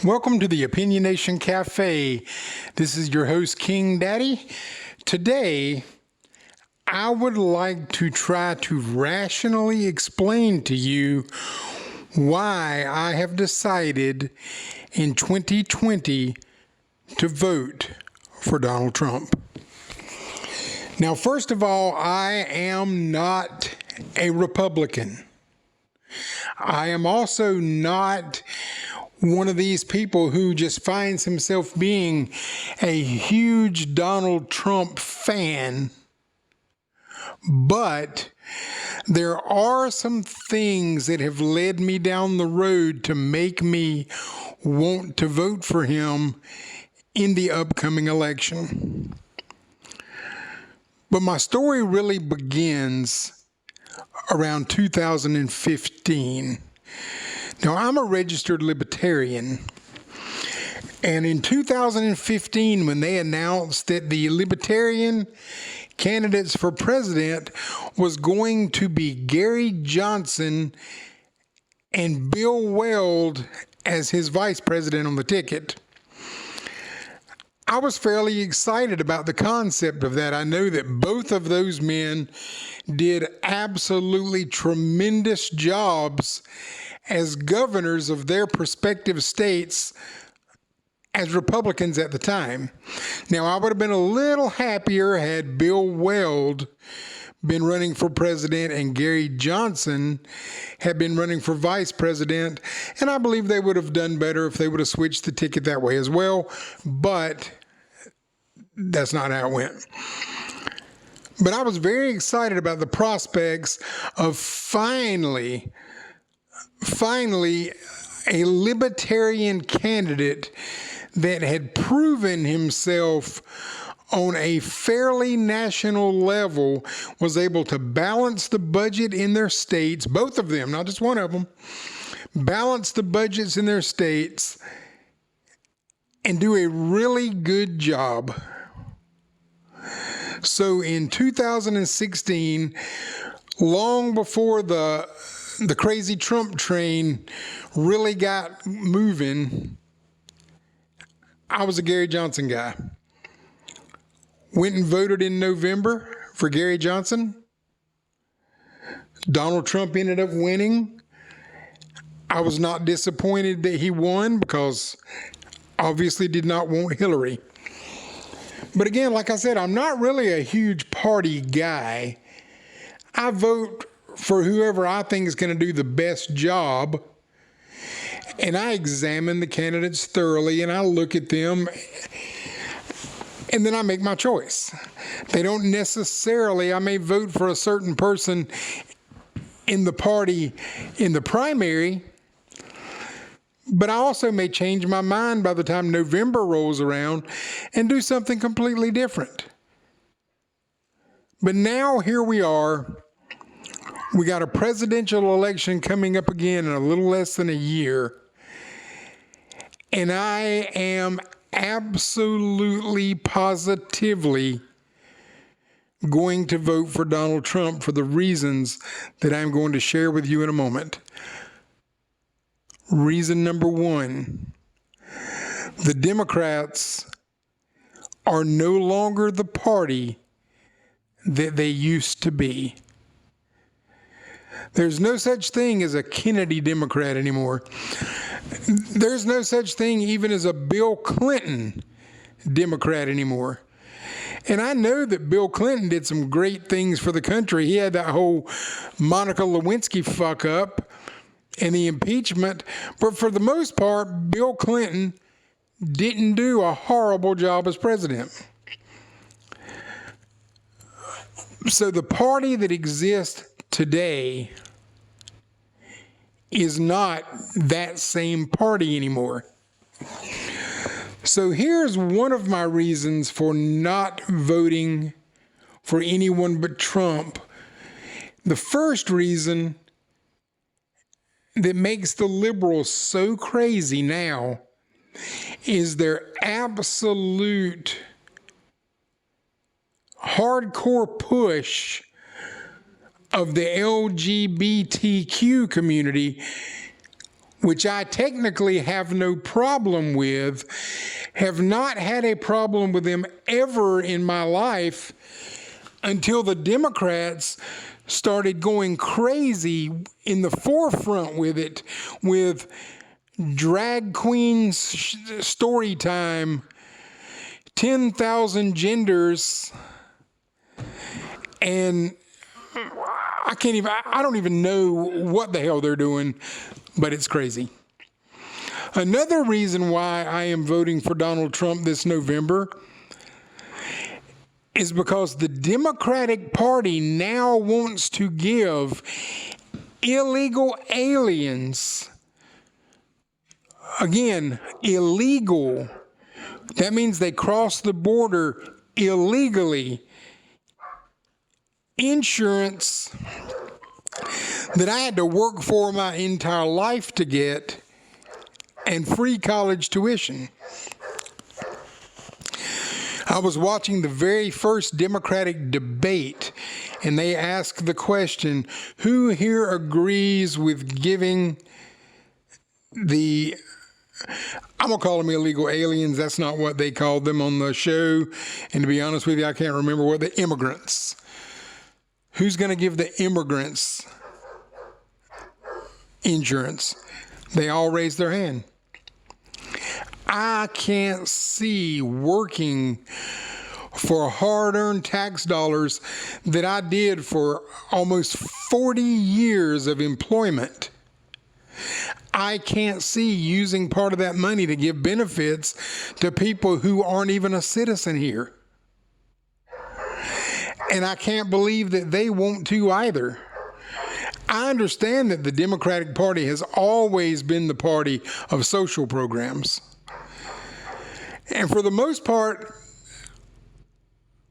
Welcome to the Opinionation Cafe. This is your host, King Daddy. Today, I would like to try to rationally explain to you why I have decided in 2020 to vote for Donald Trump. Now, first of all, I am not a Republican. I am also not one of these people who just finds himself being a huge Donald Trump fan. But there are some things that have led me down the road to make me want to vote for him in the upcoming election. But my story really begins around 2015. Now, I'm a registered libertarian, and in 2015, when they announced that the libertarian candidates for president was going to be Gary Johnson and Bill Weld as his vice president on the ticket, I was fairly excited about the concept of that. I know that both of those men did absolutely tremendous jobs as governors of their respective states as Republicans at the time. Now, I would have been a little happier had Bill Weld been running for president and Gary Johnson had been running for vice president, and I believe they would have done better if they would have switched the ticket that way as well, but that's not how it went. But I was very excited about the prospects of finally a libertarian candidate that had proven himself on a fairly national level was able to balance the budget in their states, both of them, not just one of them, balance the budgets in their states and do a really good job. So in 2016, long before the crazy Trump train really got moving, I was a Gary Johnson guy. Went and voted in November for Gary Johnson. Donald Trump ended up winning. I was not disappointed that he won because obviously did not want Hillary. But again, like I said, I'm not really a huge party guy. I vote for whoever I think is going to do the best job. And I examine the candidates thoroughly and I look at them and then I make my choice. They don't necessarily, I may vote for a certain person in the party in the primary, but I also may change my mind by the time November rolls around and do something completely different. But now here we are. We got a presidential election coming up again in a little less than a year. And I am absolutely, positively going to vote for Donald Trump for the reasons that I'm going to share with you in a moment. Reason number one, the Democrats are no longer the party that they used to be. There's no such thing as a Kennedy Democrat anymore. There's no such thing even as a Bill Clinton Democrat anymore. And I know that Bill Clinton did some great things for the country. He had that whole Monica Lewinsky fuck up and the impeachment. But for the most part, Bill Clinton didn't do a horrible job as president. So the party that exists today is not that same party anymore. So here's one of my reasons for not voting for anyone but Trump. The first reason that makes the liberals so crazy now is their absolute hardcore push of the LGBTQ community which I technically have no problem with, have not had a problem with them ever in my life until the Democrats started going crazy in the forefront with it, with drag queens story time, 10,000 genders, and I don't even know what the hell they're doing, but it's crazy. Another reason why I am voting for Donald Trump this November is because the Democratic Party now wants to give illegal aliens, again, illegal, that means they cross the border illegally, insurance that I had to work for my entire life to get, and free college tuition. I was watching the very first Democratic debate, and they asked the question, who here agrees with giving the, I'm going to call them illegal aliens, that's not what they called them on the show, and to be honest with you, I can't remember what, the immigrants. Who's going to give the immigrants insurance? They all raised their hand. I can't see working for hard-earned tax dollars that I did for almost 40 years of employment. I can't see using part of that money to give benefits to people who aren't even a citizen here. And I can't believe that they want to either. I understand that the Democratic Party has always been the party of social programs. And for the most part,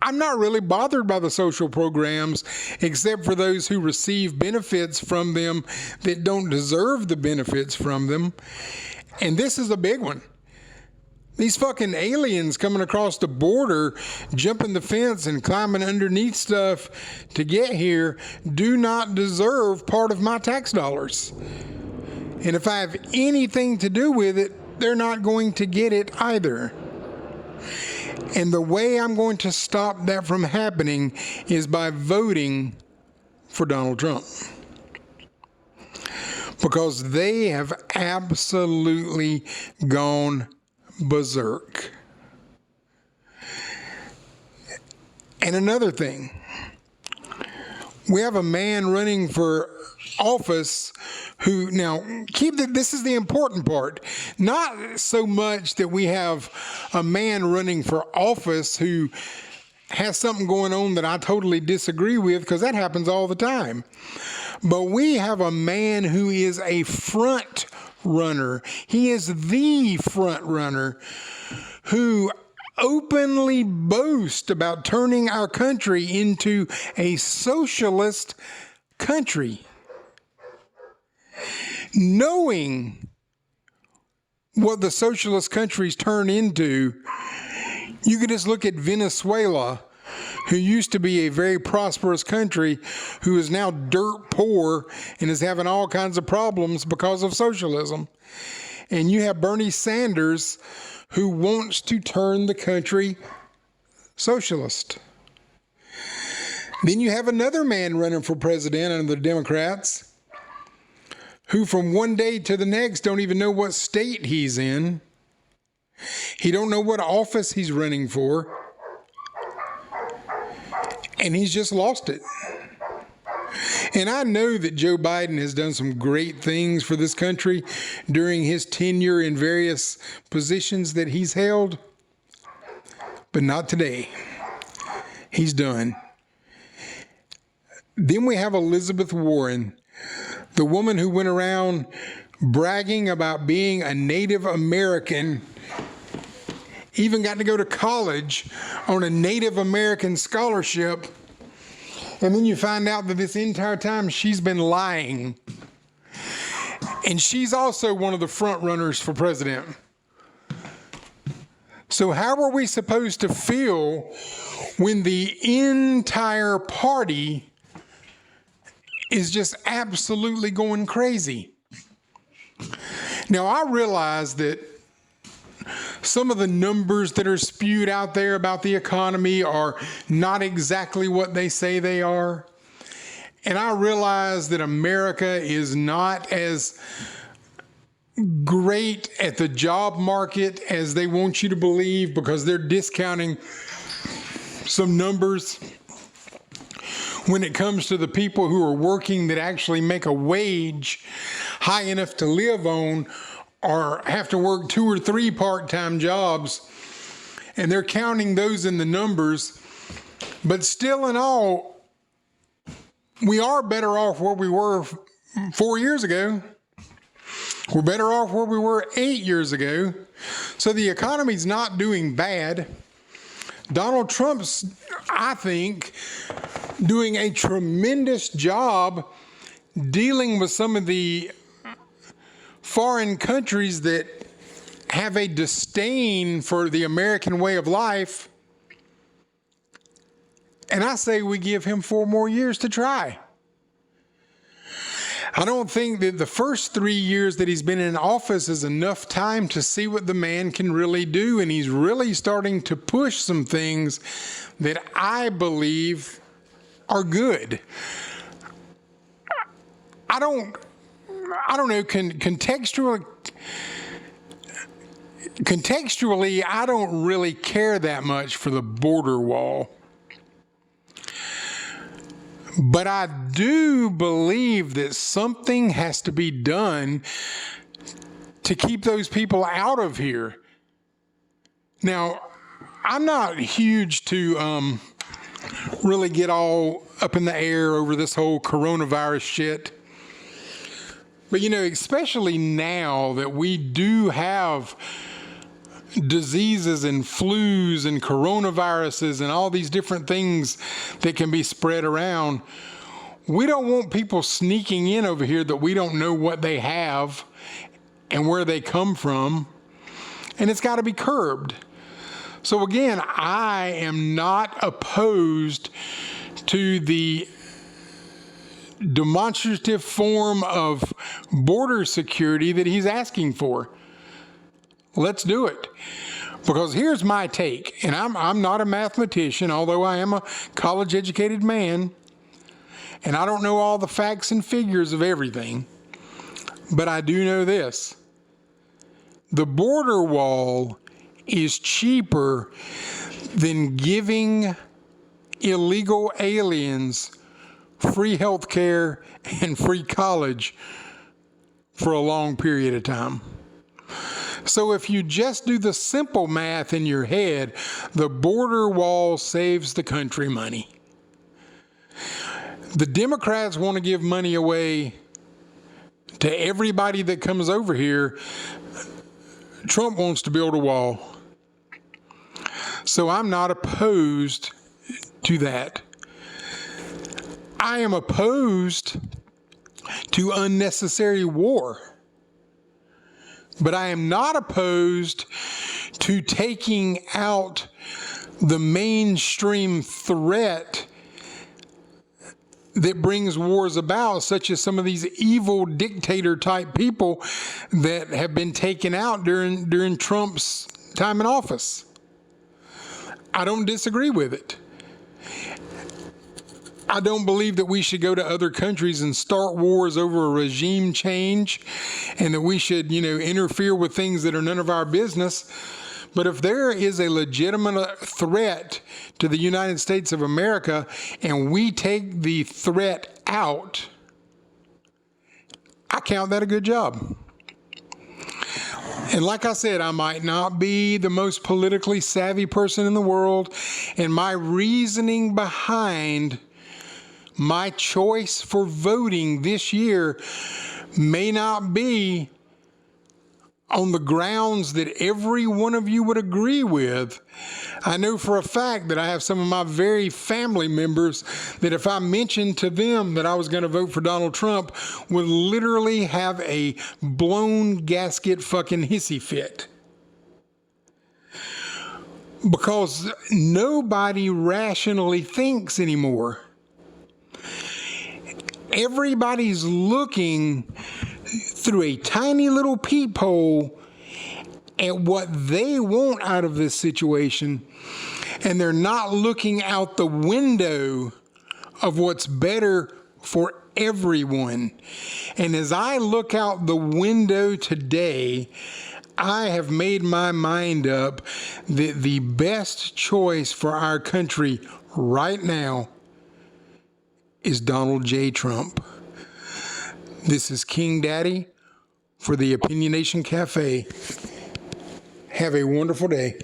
I'm not really bothered by the social programs, except for those who receive benefits from them that don't deserve the benefits from them. And this is a big one. These fucking aliens coming across the border, jumping the fence and climbing underneath stuff to get here do not deserve part of my tax dollars. And if I have anything to do with it, they're not going to get it either. And the way I'm going to stop that from happening is by voting for Donald Trump. Because they have absolutely gone berserk. And another thing, we have a man running for office who, now this is the important part, not so much that we have a man running for office who has something going on that I totally disagree with, because that happens all the time. But we have a man who is a front runner. He is the front runner who openly boasts about turning our country into a socialist country. Knowing what the socialist countries turn into, you can just look at Venezuela, who used to be a very prosperous country, who is now dirt poor and is having all kinds of problems because of socialism. And you have Bernie Sanders, who wants to turn the country socialist. Then you have another man running for president under the Democrats, who from one day to the next don't even know what state he's in. He don't know what office he's running for. And he's just lost it. And I know that Joe Biden has done some great things for this country during his tenure in various positions that he's held, but not today. He's done. Then we have Elizabeth Warren, the woman who went around bragging about being a Native American, even got to go to college on a Native American scholarship. And then you find out that this entire time she's been lying. And she's also one of the front runners for president. So how are we supposed to feel when the entire party is just absolutely going crazy? Now, I realize that some of the numbers that are spewed out there about the economy are not exactly what they say they are. And I realize that America is not as great at the job market as they want you to believe, because they're discounting some numbers when it comes to the people who are working that actually make a wage high enough to live on, or have to work 2 or 3 part-time jobs, and they're counting those in the numbers. But still in all, we are better off where we were 4 years ago. We're better off where we were 8 years ago. So the economy's not doing bad. Donald Trump's, I think, doing a tremendous job dealing with some of the foreign countries that have a disdain for the American way of life. And I say we give him 4 more years to try. I don't think that the first 3 years that he's been in office is enough time to see what the man can really do. And he's really starting to push some things that I believe are good. I don't know, contextually, I don't really care that much for the border wall. But I do believe that something has to be done to keep those people out of here. Now, I'm not huge to really get all up in the air over this whole coronavirus shit. But, you know, especially now that we do have diseases and flus and coronaviruses and all these different things that can be spread around, we don't want people sneaking in over here that we don't know what they have and where they come from. And it's got to be curbed. So again, I am not opposed to the demonstrative form of border security that he's asking for. Let's do it. Because here's my take, and I'm not a mathematician, although I am a college-educated man, and I don't know all the facts and figures of everything, but I do know this. The border wall is cheaper than giving illegal aliens free health care and free college for a long period of time. So if you just do the simple math in your head, the border wall saves the country money. The Democrats want to give money away to everybody that comes over here. Trump wants to build a wall. So I'm not opposed to that. I am opposed to unnecessary war. But I am not opposed to taking out the mainstream threat that brings wars about, such as some of these evil dictator type people that have been taken out during Trump's time in office. I don't disagree with it. I don't believe that we should go to other countries and start wars over a regime change, and that we should, interfere with things that are none of our business. But if there is a legitimate threat to the United States of America and we take the threat out, I count that a good job. And like I said, I might not be the most politically savvy person in the world, and my reasoning behind my choice for voting this year may not be on the grounds that every one of you would agree with. I know for a fact that I have some of my very family members that if I mentioned to them that I was going to vote for Donald Trump would literally have a blown gasket fucking hissy fit. Because nobody rationally thinks anymore. Everybody's looking through a tiny little peephole at what they want out of this situation, and they're not looking out the window of what's better for everyone. And as I look out the window today, I have made my mind up that the best choice for our country right now is Donald J. Trump. This is King Daddy for the Opinionation Cafe. Have a wonderful day.